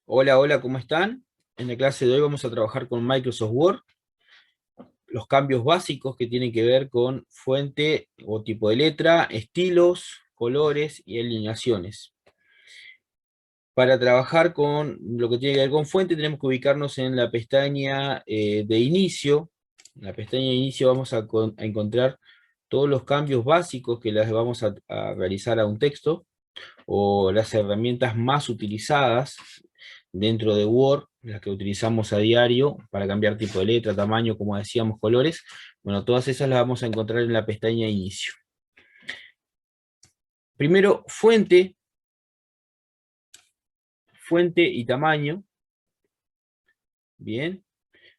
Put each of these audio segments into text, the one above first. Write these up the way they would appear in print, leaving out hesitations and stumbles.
Hola, hola, ¿cómo están? En la clase de hoy vamos a trabajar con Microsoft Word, los cambios básicos que tienen que ver con fuente o tipo de letra, estilos, colores y alineaciones. Para trabajar con lo que tiene que ver con fuente tenemos que ubicarnos en la pestaña de inicio. En la pestaña de inicio vamos a encontrar todos los cambios básicos que les vamos a realizar a un texto, o las herramientas más utilizadas dentro de Word, las que utilizamos a diario para cambiar tipo de letra, tamaño, como decíamos, colores. Bueno, todas esas las vamos a encontrar en la pestaña Inicio. Primero, fuente y tamaño. Bien.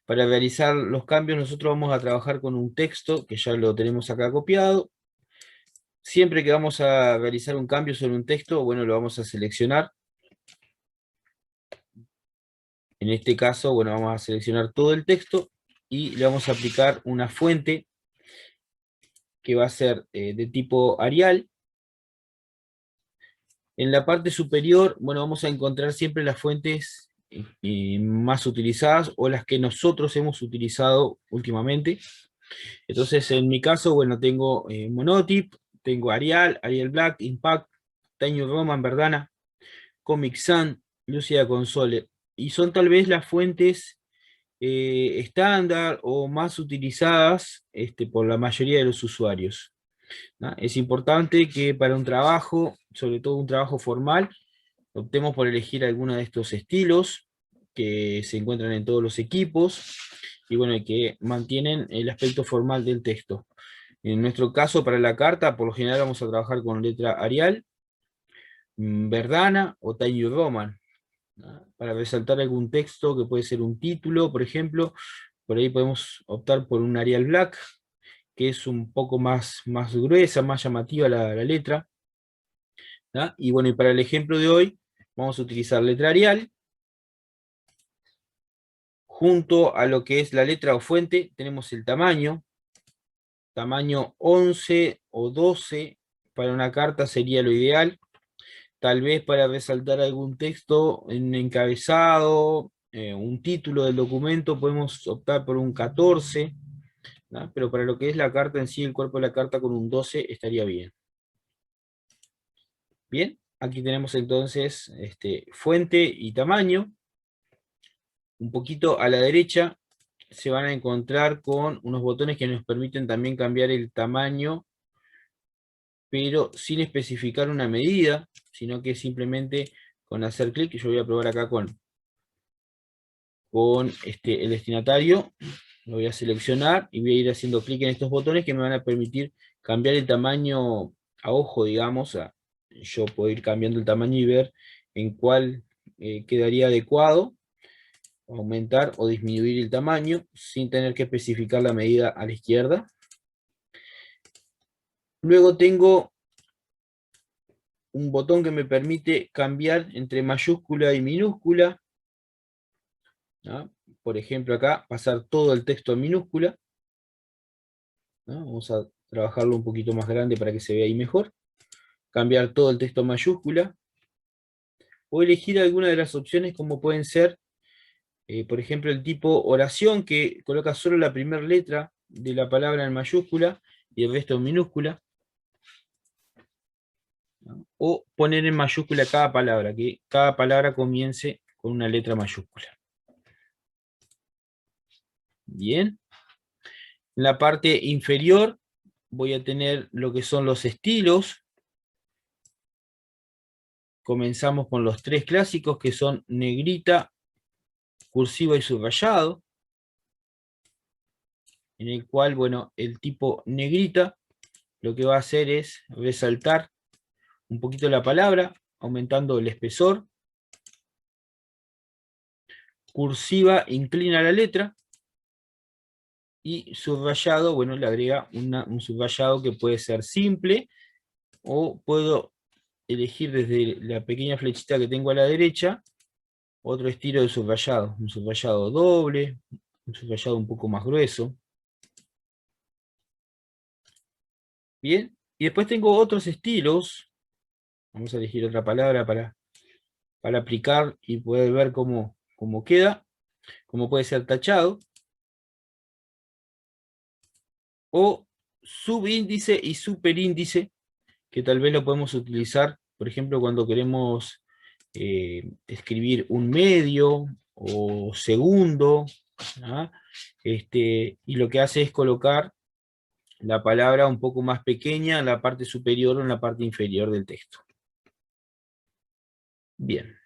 Para realizar los cambios nosotros vamos a trabajar con un texto, que ya lo tenemos acá copiado. Siempre que vamos a realizar un cambio sobre un texto, bueno, lo vamos a seleccionar. En este caso, bueno, vamos a seleccionar todo el texto y le vamos a aplicar una fuente que va a ser de tipo Arial. En la parte superior, bueno, vamos a encontrar siempre las fuentes más utilizadas o las que nosotros hemos utilizado últimamente. Entonces, en mi caso, bueno, tengo Monotype, tengo Arial, Arial Black, Impact, Times New Roman, Verdana, Comic Sans, Lucida Console. Y son tal vez las fuentes estándar o más utilizadas por la mayoría de los usuarios, ¿no? Es importante que para un trabajo, sobre todo un trabajo formal, optemos por elegir alguno de estos estilos que se encuentran en todos los equipos y bueno, que mantienen el aspecto formal del texto. En nuestro caso, para la carta, por lo general vamos a trabajar con letra Arial, Verdana o Times New Roman, ¿no? Para resaltar algún texto que puede ser un título, por ejemplo, por ahí podemos optar por un Arial Black, que es un poco más gruesa, más llamativa la letra, ¿no? Y bueno, y para el ejemplo de hoy, vamos a utilizar letra Arial. Junto a lo que es la letra o fuente, tenemos el tamaño 11 o 12, para una carta sería lo ideal. Tal vez para resaltar algún texto en encabezado, un título del documento, podemos optar por un 14, ¿no? Pero para lo que es la carta en sí, el cuerpo de la carta con un 12 estaría bien. Bien, aquí tenemos entonces fuente y tamaño. Un poquito a la derecha se van a encontrar con unos botones que nos permiten también cambiar el tamaño, pero sin especificar una medida, sino que simplemente con hacer clic. Yo voy a probar acá con el destinatario. Lo voy a seleccionar y voy a ir haciendo clic en estos botones que me van a permitir cambiar el tamaño a ojo, digamos. Yo puedo ir cambiando el tamaño y ver en cuál quedaría adecuado, aumentar o disminuir el tamaño sin tener que especificar la medida a la izquierda. Luego tengo un botón que me permite cambiar entre mayúscula y minúscula, ¿no? Por ejemplo, acá pasar todo el texto en minúscula, ¿no? Vamos a trabajarlo un poquito más grande para que se vea ahí mejor. Cambiar todo el texto en mayúscula, o elegir alguna de las opciones como pueden ser, por ejemplo, el tipo oración, que coloca solo la primera letra de la palabra en mayúscula y el resto en minúscula, ¿no? O poner en mayúscula cada palabra, que cada palabra comience con una letra mayúscula. Bien. En la parte inferior voy a tener lo que son los estilos. Comenzamos con los tres clásicos, que son negrita, cursiva y subrayado, en el cual, bueno, el tipo negrita lo que va a hacer es resaltar un poquito la palabra, aumentando el espesor. Cursiva inclina la letra, y subrayado, bueno, le agrega un subrayado que puede ser simple, o puedo elegir desde la pequeña flechita que tengo a la derecha otro estilo de subrayado, un subrayado doble, un subrayado un poco más grueso. Bien, y después tengo otros estilos. Vamos a elegir otra palabra para para aplicar y poder ver cómo queda, cómo puede ser tachado, o subíndice y superíndice, que tal vez lo podemos utilizar, por ejemplo, cuando queremos escribir un medio o segundo, ¿ah? Y lo que hace es colocar la palabra un poco más pequeña en la parte superior o en la parte inferior del texto. Bien.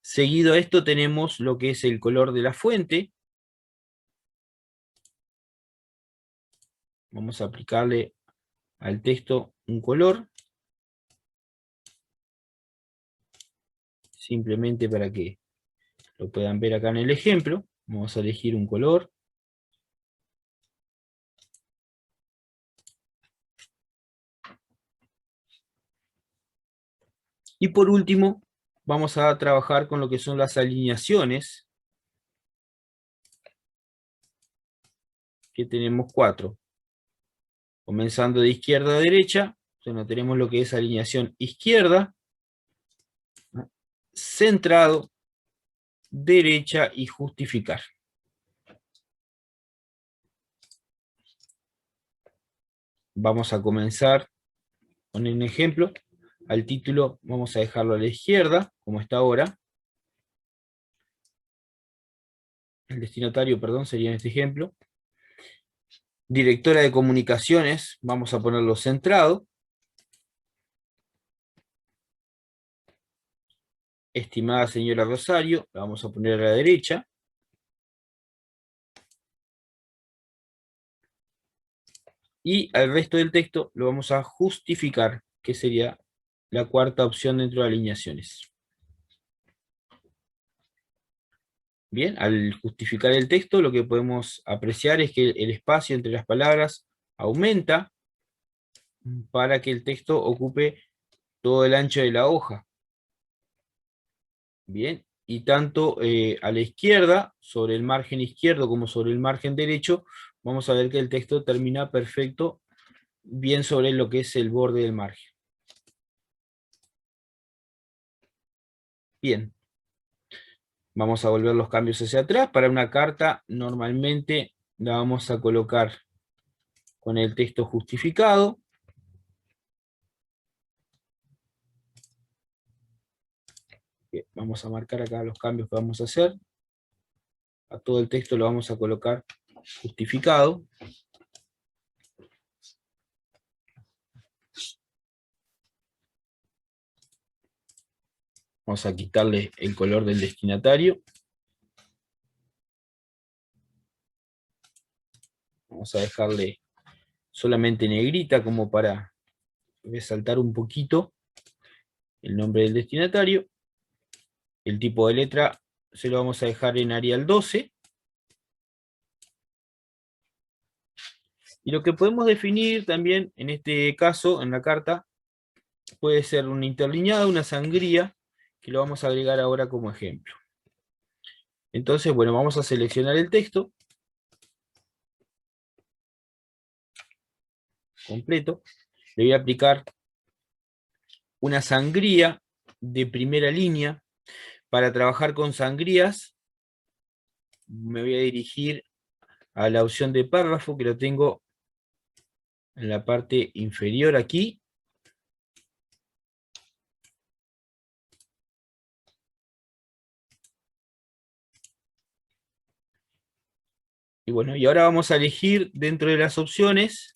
Seguido a esto tenemos lo que es el color de la fuente. Vamos a aplicarle al texto un color, simplemente para que lo puedan ver acá en el ejemplo. Vamos a elegir un color. Y por último, vamos a trabajar con lo que son las alineaciones, que tenemos 4. Comenzando de izquierda a derecha, bueno, tenemos lo que es alineación izquierda, centrado, derecha y justificar. Vamos a comenzar con un ejemplo. Al título vamos a dejarlo a la izquierda, como está ahora. El destinatario, perdón, sería en este ejemplo. Directora de comunicaciones, vamos a ponerlo centrado. Estimada señora Rosario, la vamos a poner a la derecha. Y al resto del texto lo vamos a justificar, que sería la cuarta opción dentro de alineaciones. Bien, al justificar el texto lo que podemos apreciar es que el espacio entre las palabras aumenta para que el texto ocupe todo el ancho de la hoja. Bien, y tanto a la izquierda, sobre el margen izquierdo como sobre el margen derecho, vamos a ver que el texto termina perfecto, bien sobre lo que es el borde del margen. Bien, vamos a volver los cambios hacia atrás. Para una carta normalmente la vamos a colocar con el texto justificado. Bien, vamos a marcar acá los cambios que vamos a hacer. A todo el texto lo vamos a colocar justificado. Vamos a quitarle el color del destinatario. Vamos a dejarle solamente negrita como para resaltar un poquito el nombre del destinatario. El tipo de letra se lo vamos a dejar en Arial 12. Y lo que podemos definir también, en este caso, en la carta, puede ser una interlineada, una sangría, que lo vamos a agregar ahora como ejemplo. Entonces, bueno, vamos a seleccionar el texto completo. Le voy a aplicar una sangría de primera línea. Para trabajar con sangrías, me voy a dirigir a la opción de párrafo, que lo tengo en la parte inferior aquí. Y bueno, y ahora vamos a elegir dentro de las opciones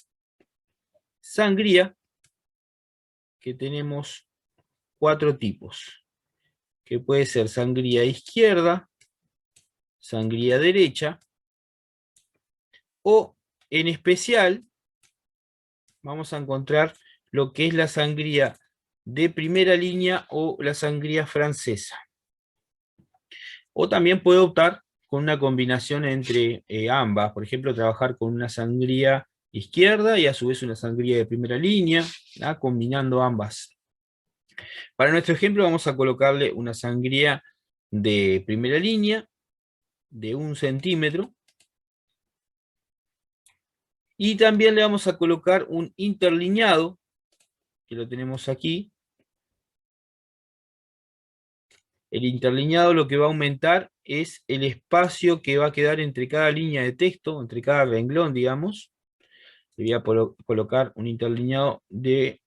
sangría, que tenemos 4 tipos, que puede ser sangría izquierda, sangría derecha, o en especial vamos a encontrar lo que es la sangría de primera línea o la sangría francesa. O también puede optar con una combinación entre ambas, por ejemplo, trabajar con una sangría izquierda y a su vez una sangría de primera línea, ¿no? Combinando ambas. Para nuestro ejemplo vamos a colocarle una sangría de primera línea de 1 centímetro, y también le vamos a colocar un interlineado, que lo tenemos aquí, El interlineado lo que va a aumentar es el espacio que va a quedar entre cada línea de texto, entre cada renglón, digamos. Le voy a colocar un interlineado de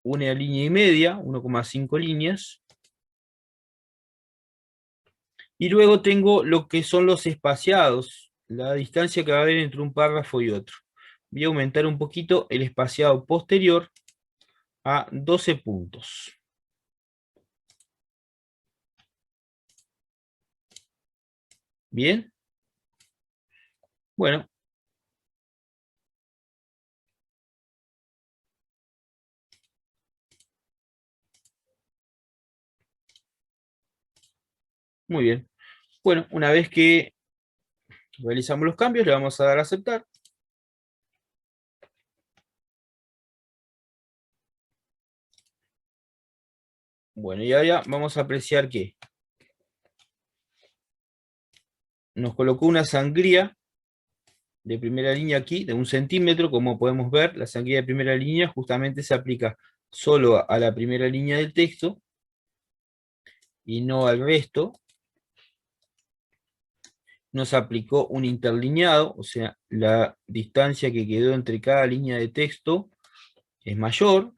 1,5 líneas, 1,5 líneas. Y luego tengo lo que son los espaciados, la distancia que va a haber entre un párrafo y otro. Voy a aumentar un poquito el espaciado posterior a 12 puntos. Bien. Bueno. Muy bien. Bueno, una vez que realizamos los cambios, le vamos a dar a aceptar. Bueno, y ahora vamos a apreciar que nos colocó una sangría de primera línea aquí, de 1 centímetro. Como podemos ver, la sangría de primera línea justamente se aplica solo a la primera línea del texto y no al resto. Nos aplicó un interlineado, o sea, la distancia que quedó entre cada línea de texto es mayor.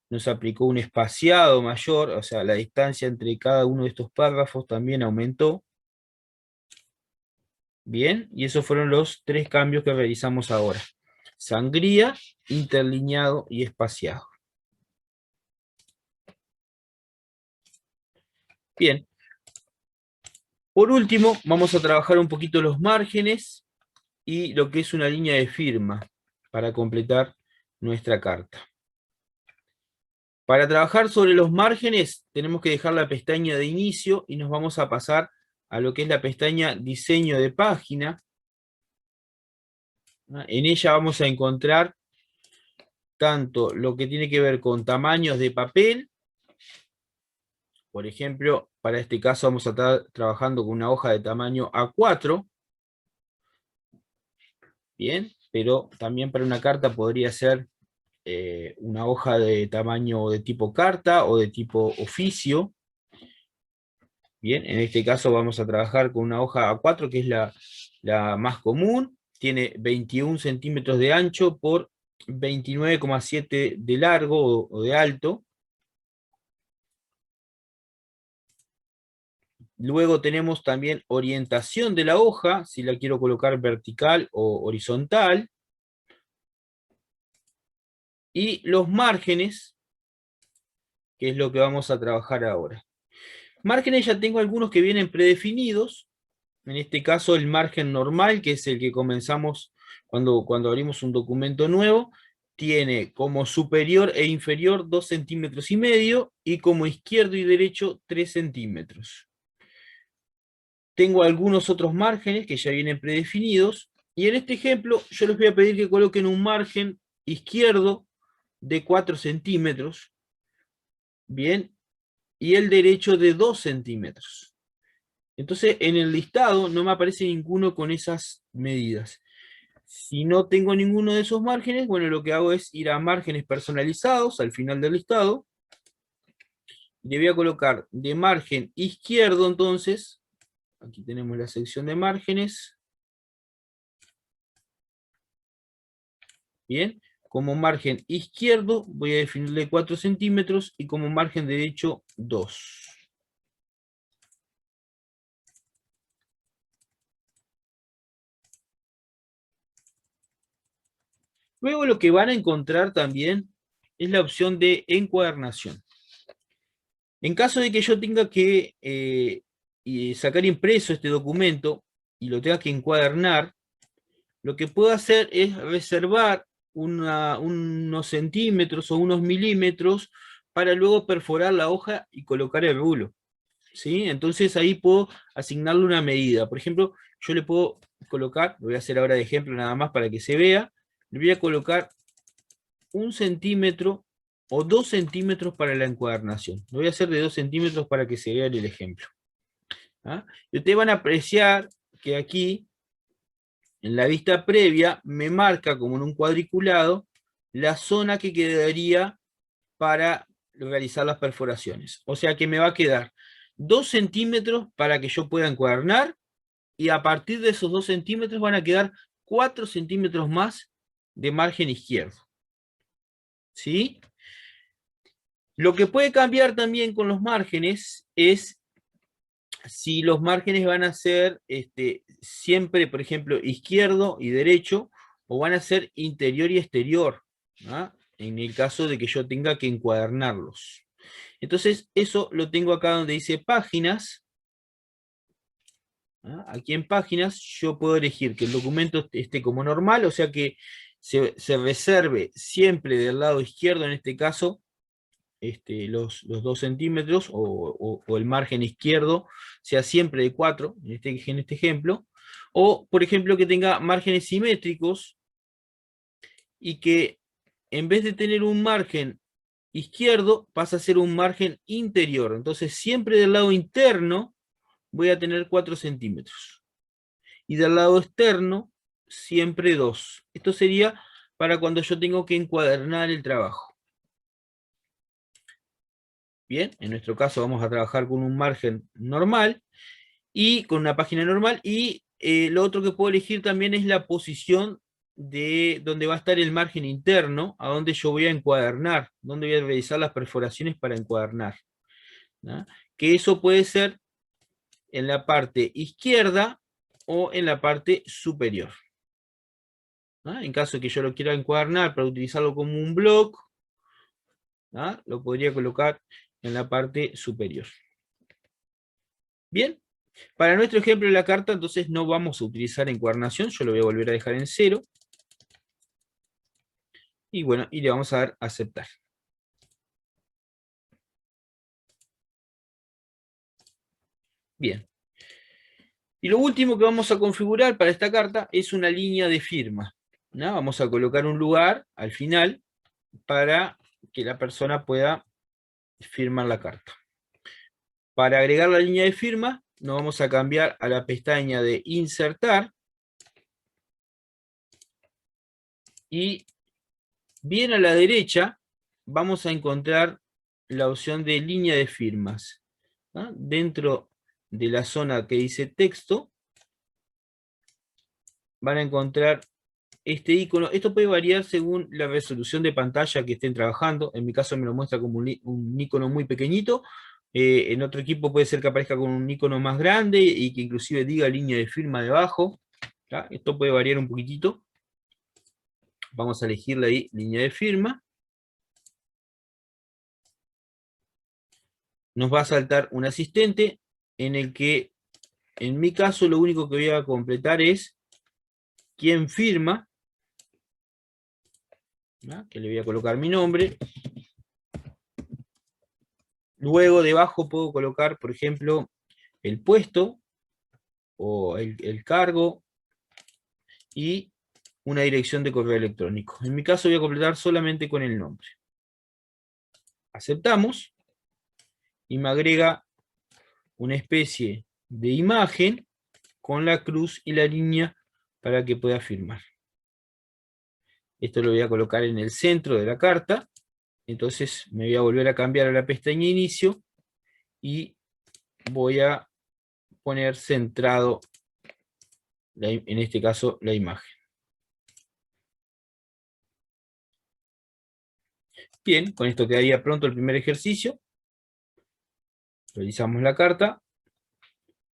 Nos aplicó un espaciado mayor, o sea, la distancia entre cada uno de estos párrafos también aumentó. Bien, y esos fueron los 3 cambios que realizamos ahora. Sangría, interlineado y espaciado. Bien. Por último, vamos a trabajar un poquito los márgenes y lo que es una línea de firma para completar nuestra carta. Para trabajar sobre los márgenes tenemos que dejar la pestaña de inicio y nos vamos a pasar a lo que es la pestaña diseño de página. En ella vamos a encontrar tanto lo que tiene que ver con tamaños de papel. Por ejemplo, para este caso vamos a estar trabajando con una hoja de tamaño A4. Bien, pero también para una carta podría ser una hoja de tamaño de tipo carta o de tipo oficio. Bien, en este caso vamos a trabajar con una hoja A4, que es la más común. Tiene 21 centímetros de ancho por 29,7 de largo o de alto. Luego tenemos también orientación de la hoja, si la quiero colocar vertical o horizontal. Y los márgenes, que es lo que vamos a trabajar ahora. Márgenes ya tengo algunos que vienen predefinidos. En este caso el margen normal, que es el que comenzamos cuando abrimos un documento nuevo, tiene como superior e inferior 2,5 centímetros y como izquierdo y derecho 3 centímetros. Tengo algunos otros márgenes que ya vienen predefinidos, y en este ejemplo yo les voy a pedir que coloquen un margen izquierdo de 4 centímetros, bien, y el derecho de 2 centímetros. Entonces en el listado no me aparece ninguno con esas medidas. Si no tengo ninguno de esos márgenes, bueno, lo que hago es ir a márgenes personalizados al final del listado. Le voy a colocar de margen izquierdo, entonces, aquí tenemos la sección de márgenes. Bien, como margen izquierdo voy a definirle 4 centímetros y como margen derecho 2. Luego lo que van a encontrar también es la opción de encuadernación. En caso de que yo tenga que sacar impreso este documento y lo tenga que encuadernar, lo que puedo hacer es reservar unos centímetros o unos milímetros para luego perforar la hoja y colocar el rulo. ¿Sí? Entonces ahí puedo asignarle una medida. Por ejemplo, yo le puedo colocar, lo voy a hacer ahora de ejemplo nada más para que se vea, le voy a colocar 1 centímetro o 2 centímetros para la encuadernación. Lo voy a hacer de 2 centímetros para que se vea el ejemplo. ¿Ah? Y ustedes van a apreciar que aquí, en la vista previa, me marca como en un cuadriculado la zona que quedaría para realizar las perforaciones. O sea que me va a quedar 2 centímetros para que yo pueda encuadernar, y a partir de esos 2 centímetros van a quedar 4 centímetros más de margen izquierdo. ¿Sí? Lo que puede cambiar también con los márgenes es si los márgenes van a ser siempre, por ejemplo, izquierdo y derecho, o van a ser interior y exterior, ¿ah? En el caso de que yo tenga que encuadernarlos. Entonces, eso lo tengo acá donde dice páginas. ¿Ah? Aquí en páginas yo puedo elegir que el documento esté como normal, o sea que se reserve siempre del lado izquierdo, en este caso, los 2 centímetros, o el margen izquierdo sea siempre de 4, en este ejemplo, o por ejemplo que tenga márgenes simétricos, y que en vez de tener un margen izquierdo, pasa a ser un margen interior. Entonces siempre del lado interno voy a tener 4 centímetros, y del lado externo siempre 2. Esto sería para cuando yo tengo que encuadernar el trabajo. Bien, en nuestro caso vamos a trabajar con un margen normal y con una página normal, y lo otro que puedo elegir también es la posición de donde va a estar el margen interno, a donde yo voy a encuadernar, donde voy a realizar las perforaciones para encuadernar, ¿no? Que eso puede ser en la parte izquierda o en la parte superior, ¿no? En caso de que yo lo quiera encuadernar para utilizarlo como un blog, ¿no? Lo podría colocar en la parte superior. Bien, para nuestro ejemplo de la carta, entonces no vamos a utilizar encuadernación, yo lo voy a volver a dejar en 0. Y bueno, y le vamos a dar a aceptar. Bien. Y lo último que vamos a configurar para esta carta es una línea de firma, ¿no? Vamos a colocar un lugar al final para que la persona pueda firmar la carta. Para agregar la línea de firma, nos vamos a cambiar a la pestaña de insertar, y bien a la derecha vamos a encontrar la opción de línea de firmas, ¿no? Dentro de la zona que dice texto van a encontrar este icono. Esto puede variar según la resolución de pantalla que estén trabajando. En mi caso me lo muestra como un icono muy pequeñito. En otro equipo puede ser que aparezca con un icono más grande y que inclusive diga línea de firma debajo. ¿Tá? Esto puede variar un poquitito. Vamos a elegirle ahí línea de firma. Nos va a saltar un asistente en el que, en mi caso, lo único que voy a completar es quién firma, ¿no? Que le voy a colocar mi nombre. Luego debajo puedo colocar, por ejemplo, el puesto o el cargo y una dirección de correo electrónico. En mi caso voy a completar solamente con el nombre. Aceptamos y me agrega una especie de imagen con la cruz y la línea para que pueda firmar. Esto lo voy a colocar en el centro de la carta. Entonces me voy a volver a cambiar a la pestaña inicio y voy a poner centrado, en este caso, la imagen. Bien, con esto quedaría pronto el primer ejercicio. Realizamos la carta,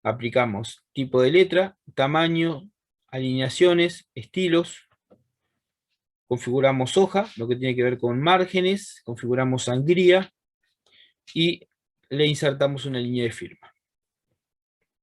aplicamos tipo de letra, tamaño, alineaciones, estilos, configuramos hoja, lo que tiene que ver con márgenes, configuramos sangría y le insertamos una línea de firma.